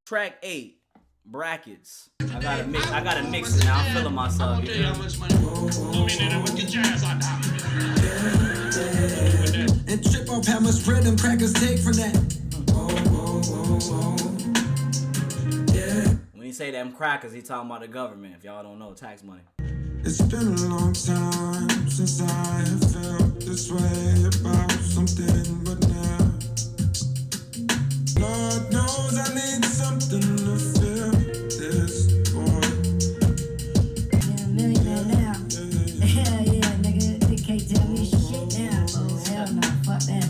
Track 8, brackets. I gotta mix it now. I'm feeling myself. You feel and trip off how much bread them crackers take from that. When he say them crackers, he talking about the government. If y'all don't know, tax money. It's been a long time since I have felt this way about something, but now Lord knows I need something to fill this void. Yeah, millionaire now. Hell yeah, nigga. They can't tell me shit now. Oh, hell no. Fuck that.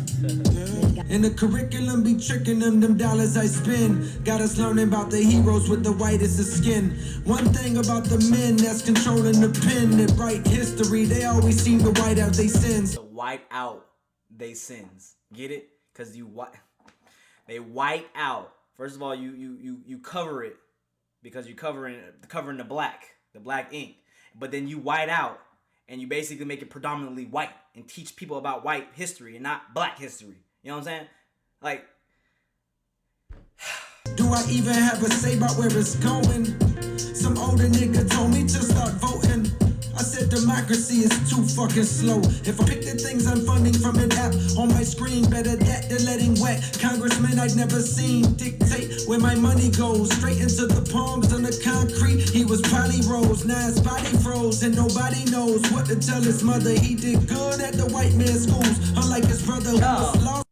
And the curriculum be tricking them dollars I spend. Got us learning about the heroes with the whitest of skin. One thing about the men that's controlling the pen that write history, they always seem to white out they sins. To wipe out they sins. Get it? Cause they white out. First of all, you cover it because you're covering the black ink. But then you white out and you basically make it predominantly white and teach people about white history and not black history. You know what I'm saying? Like, do I even have a say about where it's going? Some older nigga told me to start voting. I said democracy is too fucking slow. If I pick the things I'm funding from an app on my screen, better that than letting wet congressmen I'd never seen dictate where my money goes. Straight into the palms on the concrete. He was probably rose, now his body froze, and nobody knows what to tell his mother. He did good at the white man's schools, unlike his brother who was lost.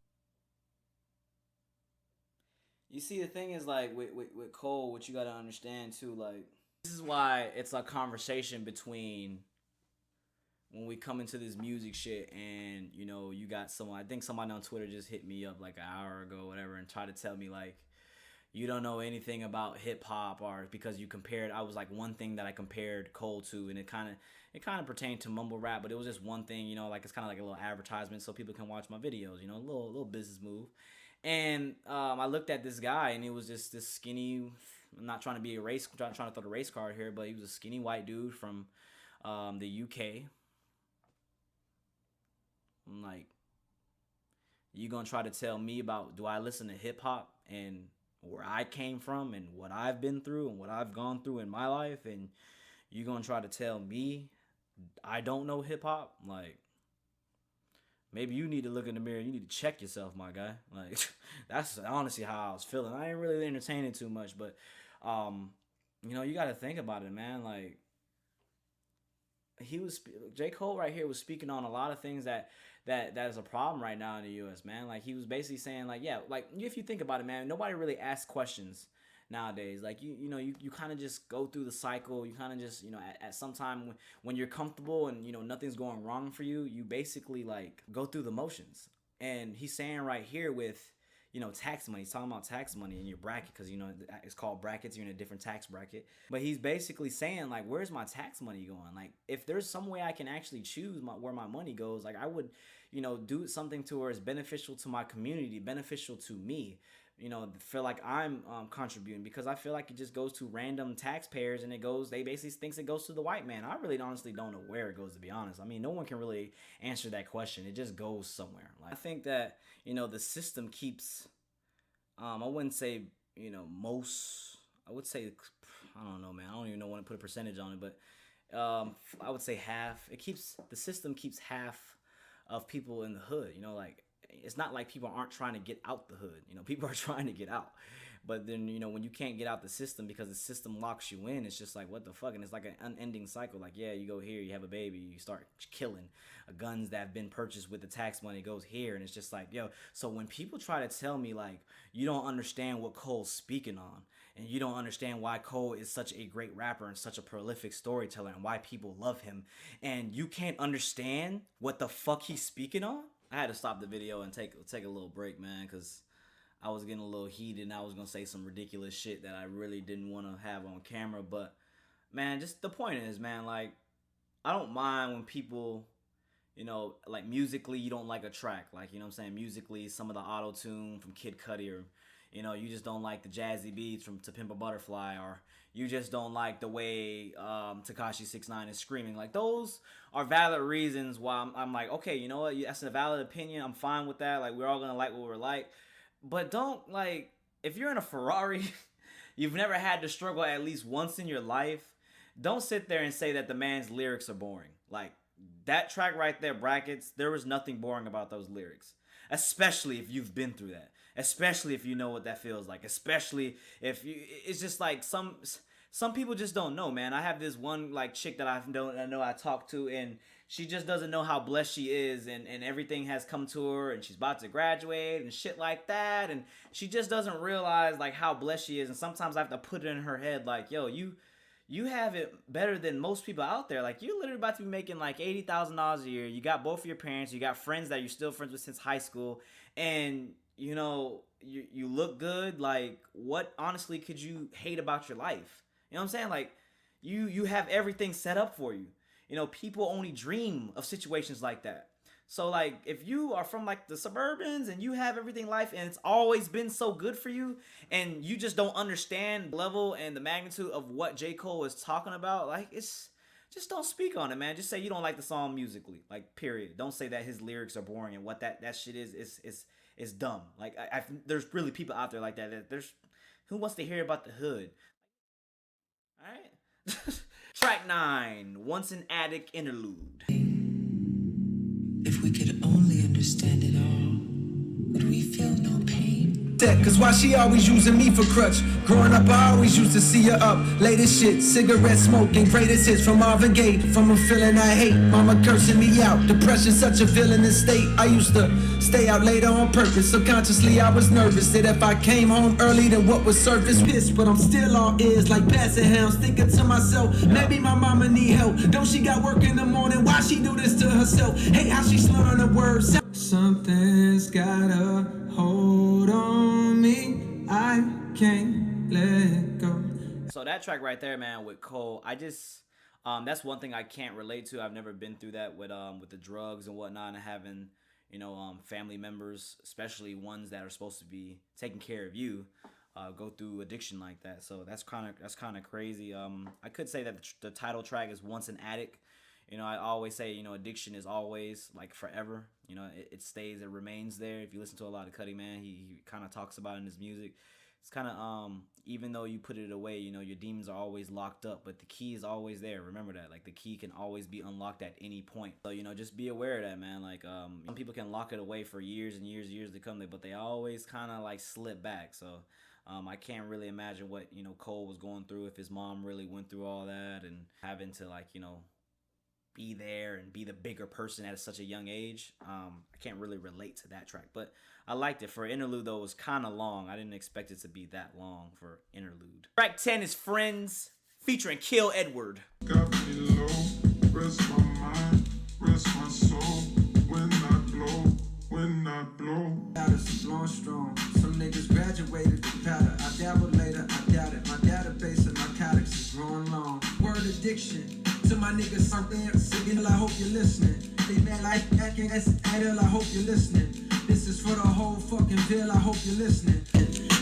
you see, the thing is, like, with Cole, what you gotta understand too, like, this is why it's a conversation between when we come into this music shit, and you know, you got someone. I think somebody on Twitter just hit me up like an hour ago, whatever, and tried to tell me like, you don't know anything about hip hop, or because you compared. I was like, one thing that I compared Cole to, and it kind of pertained to mumble rap, but it was just one thing, you know, like it's kind of like a little advertisement so people can watch my videos, you know, a little business move. And I looked at this guy, and he was just this skinny. I'm not trying to be trying to throw the race card here, but he was a skinny white dude from the UK. I'm like, you gonna try to tell me about, do I listen to hip hop and where I came from and what I've been through and what I've gone through in my life, and you gonna try to tell me I don't know hip hop? Like, maybe you need to look in the mirror. You need to check yourself, my guy. Like, that's honestly how I was feeling. I ain't really entertaining too much, but, you know, you got to think about it, man. Like, J. Cole right here was speaking on a lot of things that is a problem right now in the U.S., man. Like, he was basically saying, like, yeah, like, if you think about it, man, nobody really asks questions nowadays. Like, you know, you kind of just go through the cycle. You kind of just, you know, at some time when you're comfortable and, you know, nothing's going wrong for you, you basically like go through the motions. And he's saying right here with, you know, tax money. He's talking about tax money in your bracket because, you know, it's called brackets. You're in a different tax bracket. But he's basically saying, like, where's my tax money going? Like, if there's some way I can actually choose where my money goes, like, I would, you know, do something to where it's beneficial to my community, beneficial to me. You know, feel like I'm contributing, because I feel like it just goes to random taxpayers, and they basically thinks it goes to the white man. I really honestly don't know where it goes, to be honest. I mean, no one can really answer that question. It just goes somewhere. Like, I think that, you know, the system keeps, I wouldn't say, you know, I would say, I don't know, man. I don't even know when to put a percentage on it, but I would say half. The system keeps half of people in the hood, you know, like, it's not like people aren't trying to get out the hood. You know, people are trying to get out. But then, you know, when you can't get out the system because the system locks you in, it's just like, what the fuck? And it's like an unending cycle. Like, yeah, you go here, you have a baby, you start killing. Guns that have been purchased with the tax money goes here. And it's just like, yo, so when people try to tell me, like, you don't understand what Cole's speaking on, and you don't understand why Cole is such a great rapper and such a prolific storyteller and why people love him, and you can't understand what the fuck he's speaking on, I had to stop the video and take a little break, man, because I was getting a little heated and I was going to say some ridiculous shit that I really didn't want to have on camera. But, man, just the point is, man, like, I don't mind when people, you know, like, musically you don't like a track. Like, you know what I'm saying? Musically, some of the auto-tune from Kid Cudi, or, you know, you just don't like the jazzy beats from To Pimp a Butterfly, or you just don't like the way Tekashi 6ix9ine is screaming. Like, those are valid reasons why I'm like, okay, you know what? That's a valid opinion. I'm fine with that. Like, we're all going to like what we're like. But don't, like, if you're in a Ferrari you've never had to struggle at least once in your life, don't sit there and say that the man's lyrics are boring. Like that track right there, brackets, there was nothing boring about those lyrics. Especially if you've been through that. Especially if you know what that feels like. Especially if you, it's just like some people just don't know, man. I have this one like chick that I know I talk to, and she just doesn't know how blessed she is, and everything has come to her, and she's about to graduate and shit like that, and she just doesn't realize like how blessed she is. And sometimes I have to put it in her head like, yo, you have it better than most people out there. Like you're literally about to be making like $80,000 a year. You got both of your parents. You got friends that you're still friends with since high school, and you know you look good. Like what honestly could you hate about your life? You know what I'm saying? Like you have everything set up for you. You know, people only dream of situations like that. So like if you are from like the suburbans and you have everything life and it's always been so good for you, and you just don't understand the level and the magnitude of what J. Cole is talking about, like it's just don't speak on it, man. Just say you don't like the song musically, like period. Don't say that his lyrics are boring and what that shit is dumb. Like there's really people out there like that. There's who wants to hear about the hood. All right. Track 9, Once an Addict interlude. If we could only understand it all, would we feel no pain? Cause why she always using me for crutch? Growing up, I always used to see her up. Latest shit, cigarette smoking, greatest hits from Marvin Gaye. From a feeling I hate, mama cursing me out. Depression, such a villainous state. I used to stay out later on purpose. Subconsciously, I was nervous that if I came home early, then what was surface? Pissed, but I'm still all ears like passing hounds. Thinking to myself, maybe my mama need help. Don't she got work in the morning? Why she do this to herself? Hate how she slurring the words. Something's got a hold on me. I can't let go. So that track right there, man, with Cole, I just that's one thing I can't relate to. I've never been through that with the drugs and whatnot, and having family members, especially ones that are supposed to be taking care of you, go through addiction like that. So that's kind of crazy. I could say that the title track is Once an Addict. I always say, addiction is always like forever. It stays, it remains there. If you listen to a lot of Cudi, man, he kind of talks about it in his music. It's kind of, even though you put it away, your demons are always locked up, but the key is always there. Remember that, like the key can always be unlocked at any point. So, just be aware of that, man. Like, some people can lock it away for years and years to come, but they always kind of like slip back. So, I can't really imagine what, Cole was going through, if his mom really went through all that and having to like, be there and be the bigger person at such a young age. I can't really relate to that track, but I liked it. For interlude though, it was kind of long. I didn't expect it to be that long for interlude. Track 10 is Friends featuring Kill Edward. Got me low, rest my mind, rest my soul, when I blow. Is blowing strong. Some niggas graduated to powder. I dabble later, I doubt it. My database of narcotics is growing long. Word addiction. To my niggas out there singing, I hope you're listening. They man like acting as idle, I hope you're listening. This is for the whole fucking bill, I hope you're listening.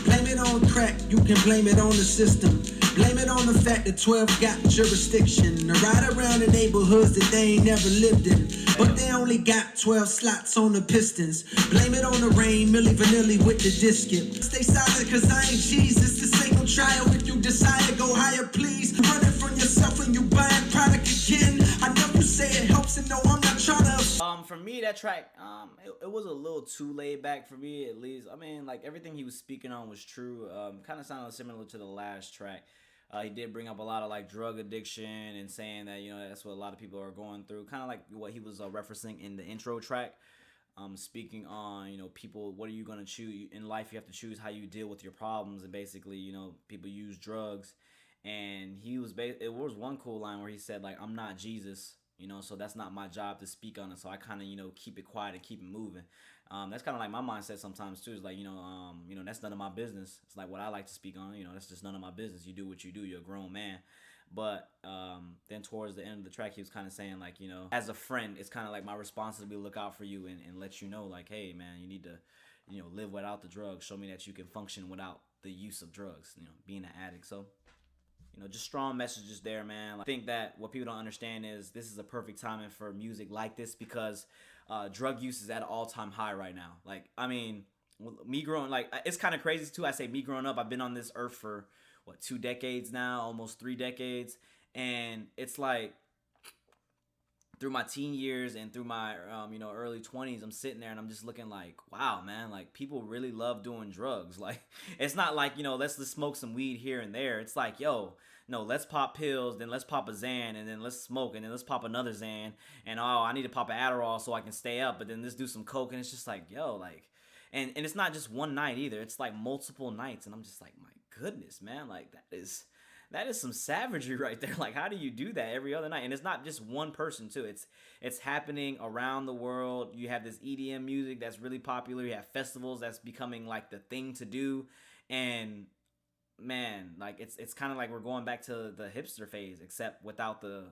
Blame it on crack, you can blame it on the system. Blame it on the fact that 12 got jurisdiction to ride around in neighborhoods that they ain't never lived in. But they only got 12 slots on the Pistons. Blame it on the rain, Milli Vanilli with the discip. Stay silent cause I ain't Jesus. This ain't no trial. If you decide to go higher, please. Running from yourself when you buying product again. I know you say it helps and no, I'm not trying to. For me, that track, it was a little too laid back for me, at least. I mean, like everything he was speaking on was true. Kind of sounded similar to the last track. He did bring up a lot of like drug addiction and saying that that's what a lot of people are going through. Kind of like what he was referencing in the intro track. Speaking on people, what are you gonna choose in life? You have to choose how you deal with your problems, and basically people use drugs. And he was it was one cool line where he said like, I'm not Jesus, so that's not my job to speak on it. So I kind of keep it quiet and keep it moving. That's kind of like my mindset sometimes too. It's like that's none of my business. It's like what I like to speak on. That's just none of my business. You do what you do. You're a grown man. But then towards the end of the track, he was kind of saying like, as a friend, it's kind of like my responsibility to look out for you and let you know like, hey man, you need to live without the drugs. Show me that you can function without the use of drugs. Being an addict. So. Just strong messages there, man. I think that what people don't understand is this is a perfect timing for music like this because drug use is at an all-time high right now. Like, I mean, me growing, like, it's kind of crazy too. I say me growing up, I've been on this earth for, what, 2 decades now, almost 3 decades. And it's like through my teen years and through my early 20s, I'm sitting there and I'm just looking like, wow, man, like people really love doing drugs. Like it's not like, let's smoke some weed here and there. It's like, yo, no, let's pop pills, then let's pop a Xan, and then let's smoke, and then let's pop another Xan, and oh, I need to pop an Adderall so I can stay up, but then let's do some coke. And it's just like, yo, like, and it's not just one night either. It's like multiple nights, and I'm just like, my goodness, man, like that is some savagery right there. Like, how do you do that every other night? And it's not just one person too. It's happening around the world. You have this EDM music that's really popular. You have festivals that's becoming like the thing to do. And man, like it's kind of like we're going back to the hipster phase, except without the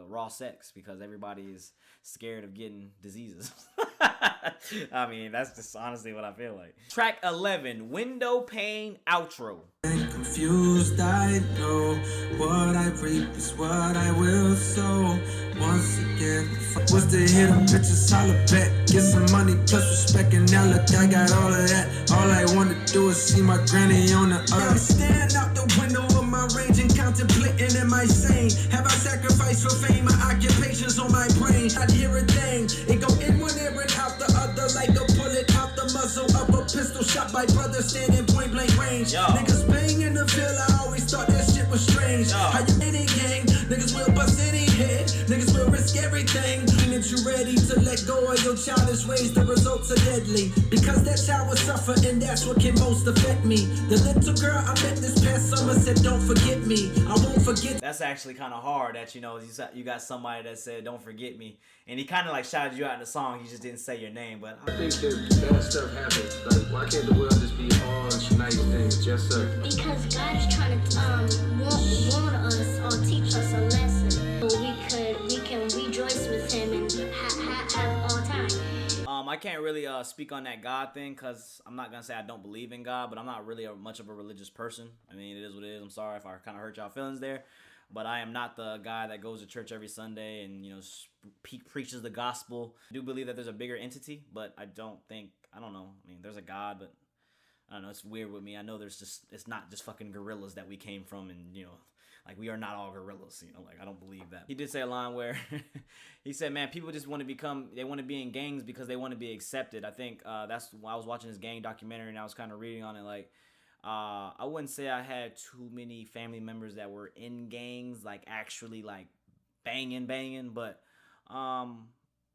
raw sex, because everybody is scared of getting diseases. I mean, that's just honestly what I feel like. Track 11, Window Pane Outro. Confused, I know what I reap is what I will sow. Once again, what's the hidden pictures? Holla back, get some money plus respect, and now look, I got all of that. All I wanna do is see my granny on the earth. Stand out the window of my range and contemplating, am I sane? Have I sacrificed for fame? My occupation's on my brain. I'd hear a thing, it go in one ear and out the other, like a bullet out the muzzle of a pistol shot by brother standing point blank range. Yo. Niggas bang in the field, I always thought that shit was strange. Yo. How you any gang? Niggas will bust any head. Niggas will risk everything. Mean that you ready to let go of your childish ways. The results are deadly. Because that child will suffer, and that's what can most affect me. The little girl I met this past summer said, don't forget me. I won't forget. That's actually kind of hard that, you got somebody that said, don't forget me. And he kind of like shouted you out in the song. He just didn't say your name. But I think that bad stuff happens. Like, why can't the world just be all nice things? Just so. Because God is trying to warn us or teach us a lesson. We can rejoice with Him and have all time. I can't really speak on that God thing, because I'm not gonna say I don't believe in God, but I'm not really much of a religious person. I mean, it is what it is. I'm sorry if I kind of hurt y'all feelings there, but I am not the guy that goes to church every Sunday and preaches the gospel. I do believe that there's a bigger entity, but I don't know. I mean, there's a God, but I don't know. It's weird with me. I know it's not just fucking gorillas that we came from, and like we are not all gorillas. Like I don't believe that. He did say a line where he said, "Man, people just want to be in gangs because they want to be accepted." I think that's why I was watching this gang documentary and I was kind of reading on it. Like, I wouldn't say I had too many family members that were in gangs, like actually like banging, but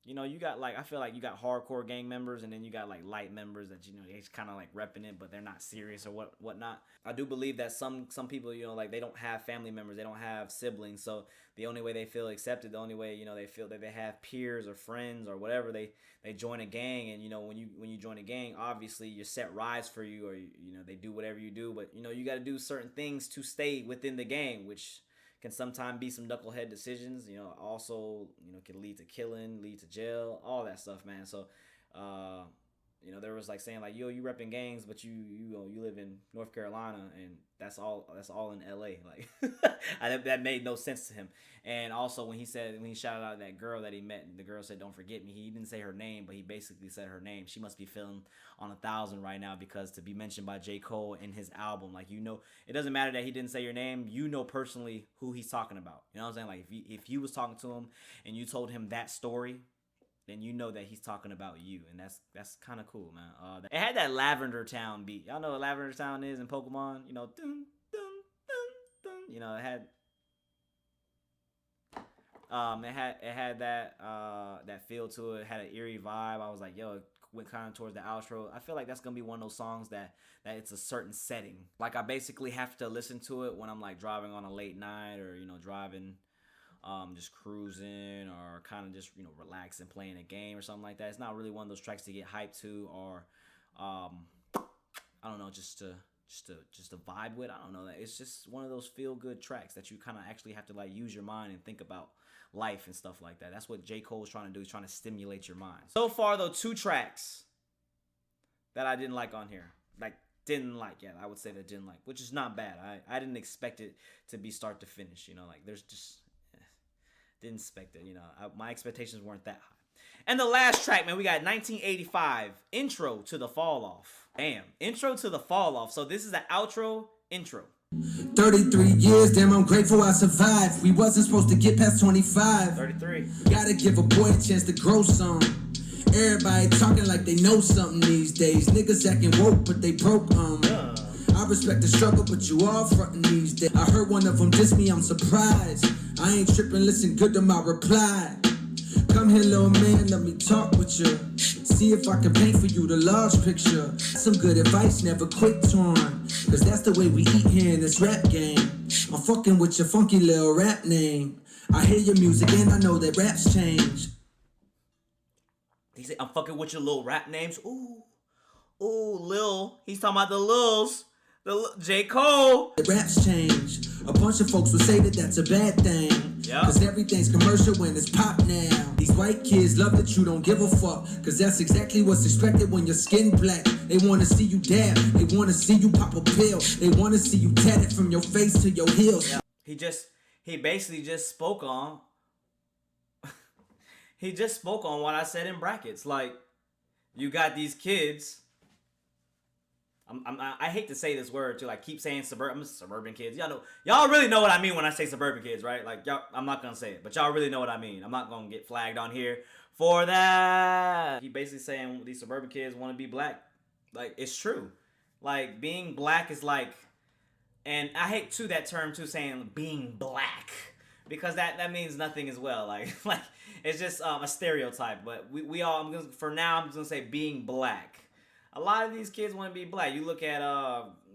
you got like, I feel like you got hardcore gang members, and then you got like light members that they just kind of like repping it, but they're not serious or whatnot. I do believe that some people like they don't have family members, they don't have siblings, so the only way they feel accepted, the only way they feel that they have peers or friends or whatever, they join a gang. And when you join a gang, obviously your set rides for you, or they do whatever you do, but you got to do certain things to stay within the gang, which can sometimes be some knucklehead decisions, also, can lead to killing, lead to jail, all that stuff, man. So, there was like saying like, yo, you repping gangs, but you live in North Carolina, and that's all in LA. Like that made no sense to him. And also when he shouted out that girl that he met, and the girl said, don't forget me, he didn't say her name, but he basically said her name. She must be feeling on 1,000 right now, because to be mentioned by J. Cole in his album, like, it doesn't matter that he didn't say your name, personally who he's talking about. You know what I'm saying? Like if you was talking to him and you told him that story, then that he's talking about you, and that's kind of cool, man. It had that Lavender Town beat. Y'all know what Lavender Town is in Pokemon? Dun, dun, dun, dun. It had that feel to it. It had an eerie vibe. I was like, yo, it went kind of towards the outro. I feel like that's gonna be one of those songs that it's a certain setting. Like I basically have to listen to it when I'm like driving on a late night, or driving. Just cruising, or kind of just relaxing, playing a game or something like that. It's not really one of those tracks to get hyped to, or I don't know, just to vibe with. I don't know, it's just one of those feel good tracks that you kind of actually have to like use your mind and think about life and stuff like that. That's what J. Cole is trying to do. He's trying to stimulate your mind. So far though, 2 tracks that I didn't like on here, I would say that didn't like, which is not bad. I didn't expect it to be start to finish. Like there's just. Didn't expect it, my expectations weren't that high. And the last track, man, we got 1985, Intro to the Fall Off. Damn, Intro to the Fall Off. So this is the outro intro. 33 years, damn, I'm grateful I survived. We wasn't supposed to get past 25. 33. Gotta give a boy a chance to grow some. Everybody talking like they know something these days. Niggas acting woke, but they broke, I respect the struggle, but you all frontin' these days. I heard one of them diss me, I'm surprised. I ain't trippin', listen good to my reply. Come here, little man, let me talk with you. See if I can paint for you the large picture. Some good advice, never quit torn. Cause that's the way we eat here in this rap game. I'm fucking with your funky little rap name. I hear your music and I know that raps change. He said, I'm fucking with your little rap names. Ooh, Lil. He's talking about the Lils. J. Cole. The raps change. A bunch of folks would say that that's a bad thing. Yep. Cause everything's commercial when it's pop now. These white kids love that you don't give a fuck. Cause that's exactly what's expected when your skin black. They wanna see you dab. They wanna see you pop a pill. They wanna see you tatted from your face to your heels. Yeah. He basically just spoke on he just spoke on what I said in brackets. Like, you got these kids. I hate to say this word too. Like, keep saying suburban kids. Y'all really know what I mean when I say suburban kids, right? Like, y'all, I'm not gonna say it, but y'all really know what I mean. I'm not gonna get flagged on here for that. He basically saying these suburban kids want to be black. Like, it's true. Like, being black is like, and I hate too that term too, saying being black, because that means nothing as well. Like it's just a stereotype. But we all, for now, I'm just gonna say being black. A lot of these kids want to be black. You look at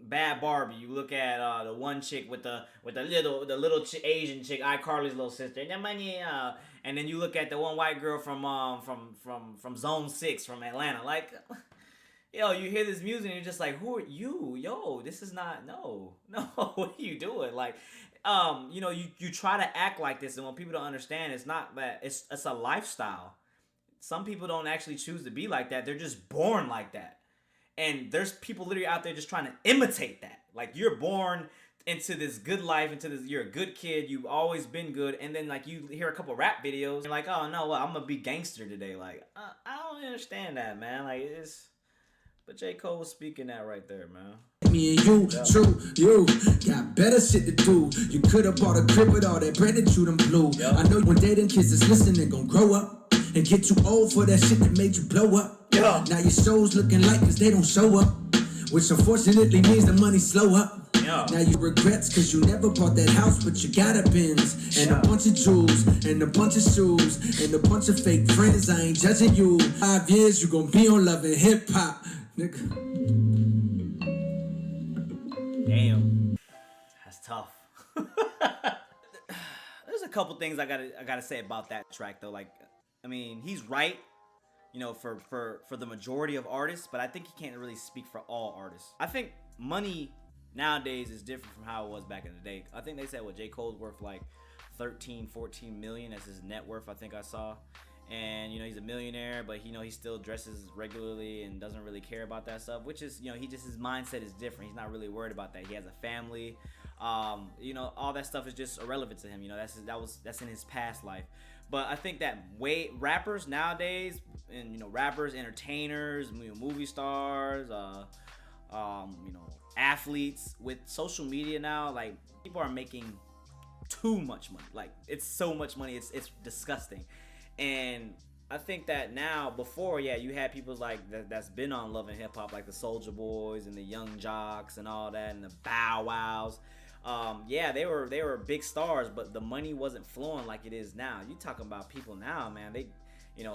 Bad Barbie. You look at the one chick with the little Asian chick, iCarly's little sister. And then you look at the one white girl from Zone 6 from Atlanta. Like, yo, you hear this music and you're just like, who are you? Yo, this is not, no, what are you doing? Like, you try to act like this, and when people don't understand, it's not that, it's a lifestyle. Some people don't actually choose to be like that. They're just born like that. And there's people literally out there just trying to imitate that. Like, you're born into this good life, you're a good kid, you've always been good, and then like you hear a couple rap videos, and like, oh no, well, I'm gonna be gangster today. Like, I don't understand that, man. Like, but J. Cole was speaking that right there, man. Me and you, true, you got better shit to do. You could have bought a crib with all that bread that you done blew. Yep. I know when dating kids is listening, gon' grow up and get too old for that shit that made you blow up. Yeah. Now your show's looking like cause they don't show up, which unfortunately means the money slow up. Yeah. Now you regrets cause you never bought that house, but you got a Benz and a bunch of jewels and a bunch of shoes and a bunch of fake friends. I ain't judging you. 5 years you gon' be on Love and Hip Hop, nigga. Damn, that's tough. There's a couple things I gotta say about that track though. Like, I mean, he's right, for the majority of artists, but I think he can't really speak for all artists. I think money nowadays is different from how it was back in the day. I think they said J. Cole's worth like 13-14 million as his net worth, I think I saw. And he's a millionaire, but he still dresses regularly and doesn't really care about that stuff, which is his mindset is different. He's not really worried about that. He has a family. All that stuff is just irrelevant to him. That's in his past life. But I think that rappers nowadays, and rappers, entertainers, movie stars, athletes, with social media now, like, people are making too much money. Like, it's so much money, it's disgusting. And I think that now, before, you had people like that's been on Love and Hip Hop, like the Soulja Boys and the Young Jocks and all that, and the Bow Wows. They were big stars, but the money wasn't flowing like it is now. You talking about people now, man, they,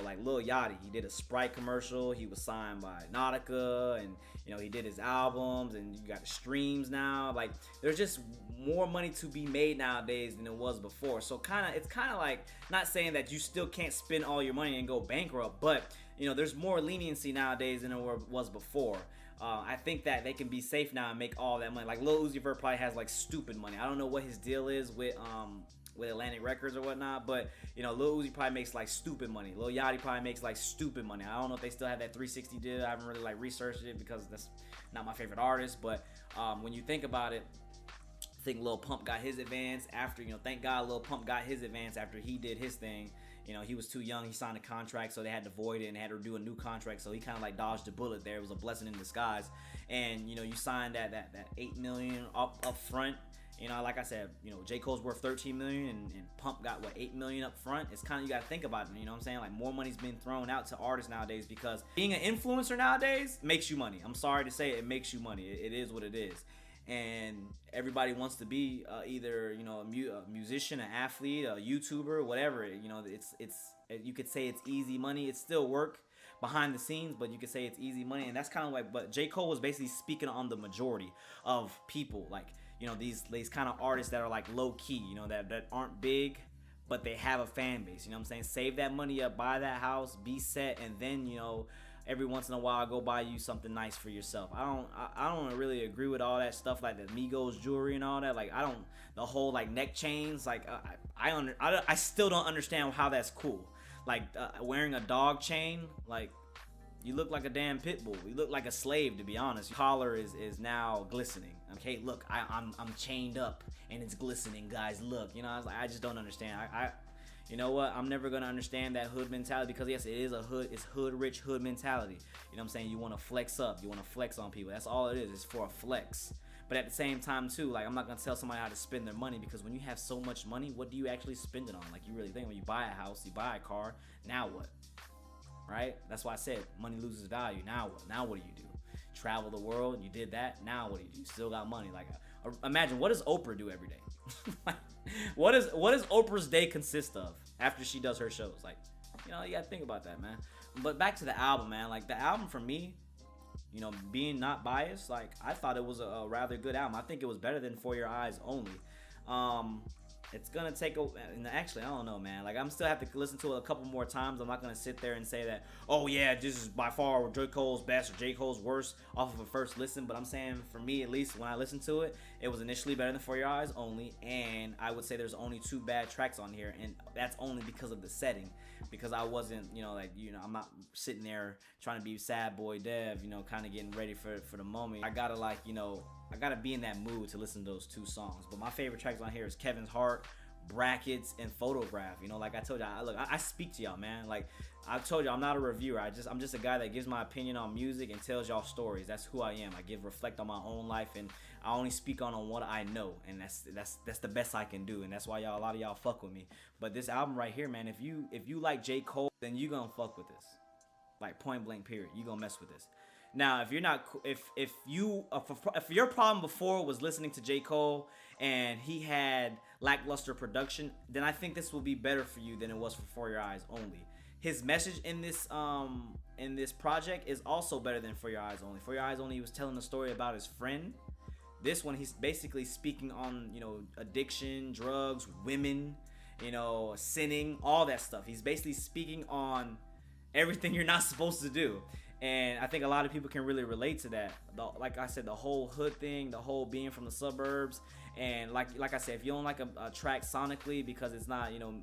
like Lil Yachty, he did a Sprite commercial, he was signed by Nautica, and he did his albums, and you got the streams now. Like, there's just more money to be made nowadays than it was before. So it's kind of like, not saying that you still can't spend all your money and go bankrupt, but there's more leniency nowadays than there was before. I think that they can be safe now and make all that money. Like, Lil Uzi Vert probably has like stupid money. I don't know what his deal is with Atlantic Records or whatnot, but Lil Uzi probably makes like stupid money. Lil Yachty probably makes like stupid money. I don't know if they still have that 360 deal. I haven't really like researched it because that's not my favorite artist. But when you think about it, I think Lil Pump got his advance after, thank God Lil Pump got his advance after he did his thing. You know, he was too young. He signed a contract, so they had to void it and had to do a new contract. So he kind of like dodged a bullet there. It was a blessing in disguise. And you know, you signed that $8 million up front. You know, like I said, you know, J. Cole's worth $13 million and Pump got what, $8 million up front. It's kind of, you got to think about it. You know what I'm saying? Like, more money's been thrown out to artists nowadays because being an influencer nowadays makes you money. I'm sorry to say it makes you money. It is what it is. And everybody wants to be either, you know, a musician, an athlete, a YouTuber, whatever. You know, it's you could say it's easy money. It's still work behind the scenes, but you could say it's easy money. And that's kind of like, but J. Cole was basically speaking on the majority of people, like, you know, these kind of artists that are like low key, you know, that aren't big, but they have a fan base. You know what I'm saying? Save that money up, buy that house, be set, and then, you know, every once in a while go buy you something nice for yourself. I don't really agree with all that stuff, like the Migos jewelry and all that. Like, the whole like neck chains. Like, I still don't understand how that's cool. Like, wearing a dog chain, like, you look like a damn pit bull. You look like a slave, to be honest. Your collar is now glistening. Okay, look, I'm chained up and it's glistening, guys. Look, you know, I just don't understand. You know what? I'm never gonna understand that hood mentality because yes, it is a hood. It's rich hood mentality. You know what I'm saying? You want to flex up. You want to flex on people. That's all it is. It's for a flex. But at the same time too, like, I'm not gonna tell somebody how to spend their money because when you have so much money, what do you actually spend it on? Like, you really think when you buy a house, you buy a car. Now what? Right? That's why I said money loses value. Now what? Now what do? Travel the world. You did that. Now what do? You still got money. Like, imagine, what does Oprah do every day? Like, what does Oprah's day consist of after she does her shows? Like, you know, you gotta think about that, man. But back to the album, man. Like, the album for me, you know, being not biased, like, I thought it was a rather good album. I think it was better than For Your Eyes Only. It's gonna take actually, I don't know, man. Like, I'm still have to listen to it a couple more times. I'm not gonna sit there and say that, oh yeah, this is by far J. Cole's best or J. Cole's worst off of a first listen. But I'm saying, for me at least, when I listened to it, it was initially better than For Your Eyes Only. And I would say there's only 2 bad tracks on here, and that's only because of the setting. Because I wasn't, you know, like, you know, I'm not sitting there trying to be sad boy Dev, you know, kind of getting ready for the moment. I gotta, like, you know, I gotta be in that mood to listen to those 2 songs. But my favorite tracks on here is Kevin's Heart, Brackets, and Photograph. You know, like I told you, I speak to y'all, man. Like, I told you, I'm not a reviewer. I'm just a guy that gives my opinion on music and tells y'all stories. That's who I am. I reflect on my own life, and I only speak on what I know, and that's the best I can do. And that's why a lot of y'all fuck with me. But this album right here, man, if you like J. Cole, then you gonna fuck with this. Like, point blank period. You gonna mess with this. Now, if you're not, if your problem before was listening to J. Cole and he had lackluster production, then I think this will be better for you than it was for Your Eyes Only. His message in this project is also better than For Your Eyes Only. For Your Eyes Only, he was telling a story about his friend. This one, he's basically speaking on, you know, addiction, drugs, women, you know, sinning, all that stuff. He's basically speaking on everything you're not supposed to do. And I think a lot of people can really relate to that. Like I said, the whole hood thing, the whole being from the suburbs, and like I said, if you don't like a track sonically because it's not, you know,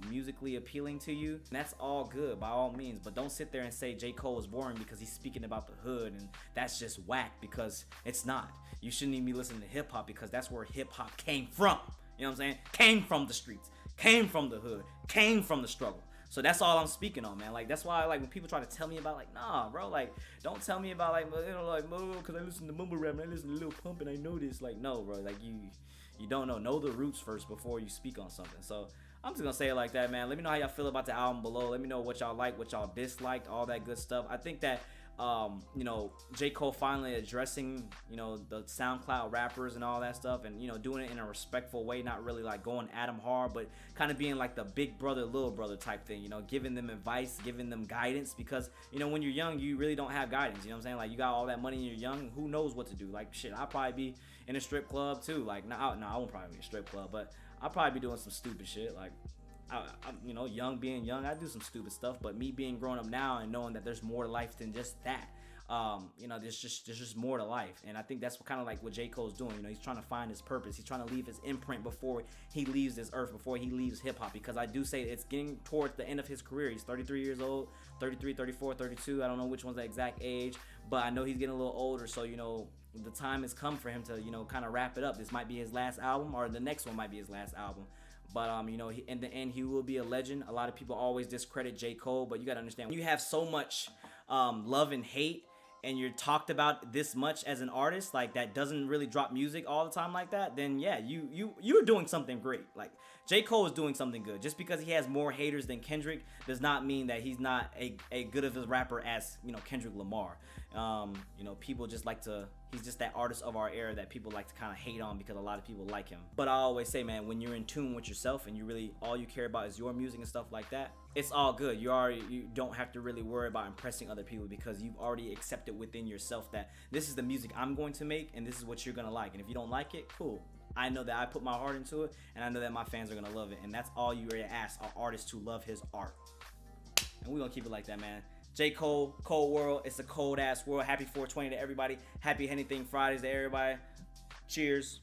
musically appealing to you, that's all good by all means. But don't sit there and say J. Cole is boring because he's speaking about the hood, and that's just whack, because it's not. You shouldn't even be listening to hip hop because that's where hip hop came from. You know what I'm saying? Came from the streets, came from the hood, came from the struggle. So that's all I'm speaking on, man. Like, that's why, like, when people try to tell me about, like, nah, bro, like, don't tell me about, like, you know, like, because I listen to mumble rap and I listen to Lil Pump and I know this. Like, no, bro, like, you don't know the roots first before you speak on something. So I'm just gonna say it like that, man. Let me know how y'all feel about the album below. Let me know what y'all like, what y'all disliked, all that good stuff. I think that you know, J. Cole finally addressing, you know, the SoundCloud rappers and all that stuff, and, you know, doing it in a respectful way, not really like going at them hard, but kind of being like the big brother, little brother type thing, you know, giving them advice, giving them guidance, because, you know, when you're young, you really don't have guidance, you know what I'm saying? Like, you got all that money and you're young, who knows what to do? Like, shit, I'll probably be in a strip club too. Like, no, I won't probably be in a strip club, but I'll probably be doing some stupid shit. Like, I'm, you know, being young, I do some stupid stuff, but me being grown up now and knowing that there's more to life than just that, you know, there's just more to life. And I think that's kind of like what J. Cole's doing. You know, he's trying to find his purpose. He's trying to leave his imprint before he leaves this earth, before he leaves hip hop, because I do say it's getting towards the end of his career. He's 33 years old, 33, 34, 32. I don't know which one's the exact age, but I know he's getting a little older. So, you know, the time has come for him to, you know, kind of wrap it up. This might be his last album, or the next one might be his last album. But you know, in the end, he will be a legend. A lot of people always discredit J. Cole, but you gotta understand, when you have so much love and hate, and you're talked about this much as an artist, like, that doesn't really drop music all the time like that, then yeah, you're doing something great. Like, J. Cole is doing something good. Just because he has more haters than Kendrick does not mean that he's not a good of a rapper as, you know, Kendrick Lamar. You know, people just like to, he's just that artist of our era that people like to kind of hate on because a lot of people like him. But I always say, man, when you're in tune with yourself and you really, all you care about is your music and stuff like that, it's all good. You don't have to really worry about impressing other people, because you've already accepted within yourself that this is the music I'm going to make and this is what you're gonna like. And if you don't like it, cool. I know that I put my heart into it, and I know that my fans are gonna love it. And that's all you really ask an artist, to love his art. And we're gonna keep it like that, man. J. Cole, cold world. It's a cold ass world. Happy 420 to everybody. Happy Anything Fridays to everybody. Cheers.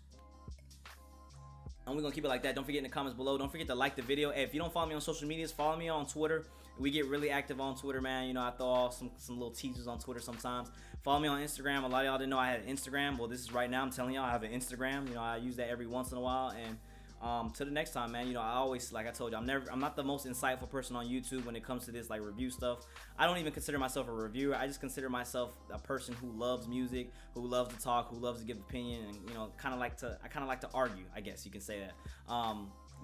And we're gonna keep it like that. Don't forget in the comments below. Don't forget to like the video. Hey, if you don't follow me on social medias, follow me on Twitter. We get really active on Twitter, man. You know, I throw off some little teasers on Twitter sometimes. Follow me on Instagram. A lot of y'all didn't know I had an Instagram. Well, this is right now. I'm telling y'all I have an Instagram. You know, I use that every once in a while. And to the next time, man, you know, I always, like I told you, I'm not the most insightful person on YouTube when it comes to this, like, review stuff. I don't even consider myself a reviewer. I just consider myself a person who loves music, who loves to talk, who loves to give opinion, and, you know, I kind of like to argue, I guess you can say that.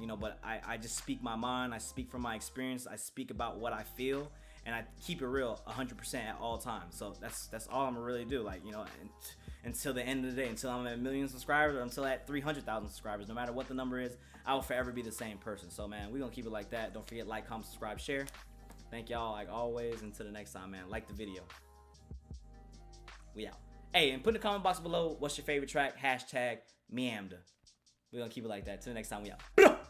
You know, but I just speak my mind. I speak from my experience. I speak about what I feel, and I keep it real 100% at all times. So that's all I'm gonna really do. Like, you know, until the end of the day, until I'm at 1 million subscribers, or until at 300,000 subscribers, no matter what the number is, I will forever be the same person. So, man, we're gonna keep it like that. Don't forget, like, comment, subscribe, share. Thank y'all, like always. Until the next time, man, like the video. We out. Hey, and put in the comment box below, what's your favorite track? #Meamda. We're gonna keep it like that. Till the next time, we out.